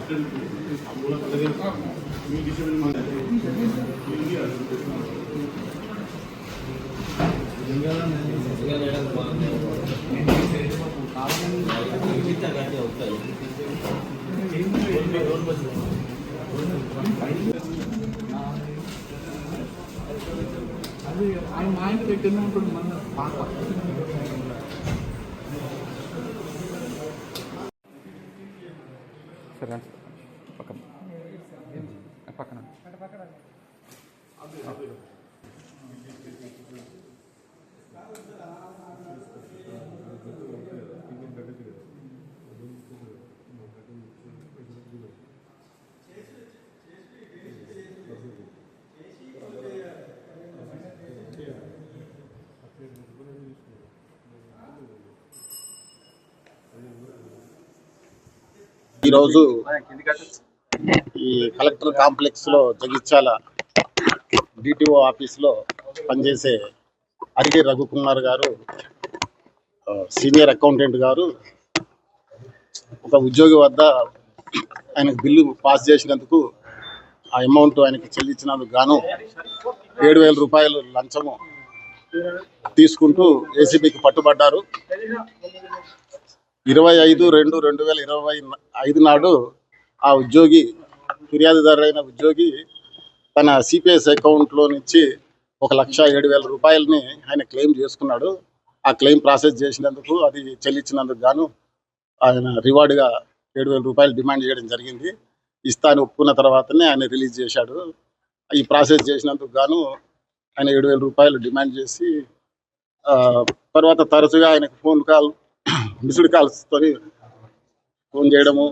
అది ఆయన మా ఇంటి దగ్గరనే ఉంటుంది మన పాత సరే పక్కన పక్కన ఈరోజు ఈ కలెక్టర్ కాంప్లెక్స్ లో జగిత్యాల డిటిఓ ఆఫీస్ లో పనిచేసే అరిటి రఘుకుమార్ గారు, సీనియర్ అకౌంటెంట్ గారు, ఒక ఉద్యోగి వద్ద ఆయనకు బిల్లు పాస్ చేసినందుకు ఆ అమౌంట్ ఆయనకి చెల్లించినందుకు గాను 7,000 రూపాయలు లంచము తీసుకుంటూ ఏసీబీకి పట్టుబడ్డారు. 25/2/2025 నాడు ఆ ఉద్యోగి, ఫిర్యాదుదారుడైన ఉద్యోగి తన సిపిఎస్ అకౌంట్లో నుంచి 1,07,000 రూపాయలని ఆయన క్లెయిమ్ చేసుకున్నాడు. ఆ క్లెయిమ్ ప్రాసెస్ చేసినందుకు, అది చెల్లించినందుకు గాను ఆయన రివార్డుగా 7,000 రూపాయలు డిమాండ్ చేయడం జరిగింది. ఇస్తాను ఒప్పుకున్న తర్వాతనే ఆయన రిలీజ్ చేశాడు. ఈ ప్రాసెస్ చేసినందుకు గాను ఆయన 7,000 రూపాయలు డిమాండ్ చేసి తర్వాత తరచుగా ఆయనకు ఫోన్ కాల్, మిస్డ్ కాల్స్తో ఫోన్ చేయడము,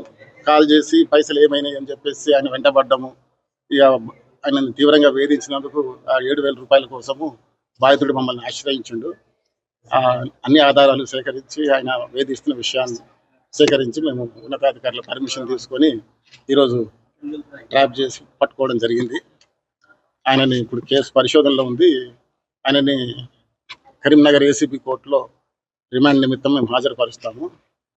కాల్ చేసి పైసలు ఏమైనాయి అని చెప్పేసి ఆయన వెంటబడ్డము, ఇక ఆయన తీవ్రంగా వేధించినందుకు ఆ 7,000 రూపాయల కోసము బాధితుడు మమ్మల్ని ఆశ్రయించిండు. అన్ని ఆధారాలు సేకరించి, ఆయన వేధిస్తున్న విషయాన్ని సేకరించి మేము ఉన్నతాధికారుల పర్మిషన్ తీసుకొని ఈరోజు ట్రాప్ చేసి పట్టుకోవడం జరిగింది. ఆయనని ఇప్పుడు కేసు పరిశోధనలో ఉంది. ఆయనని కరీంనగర్ ఏసీబీ కోర్టులో రిమాండ్ నిమిత్తం మేము హాజరుపరుస్తాము.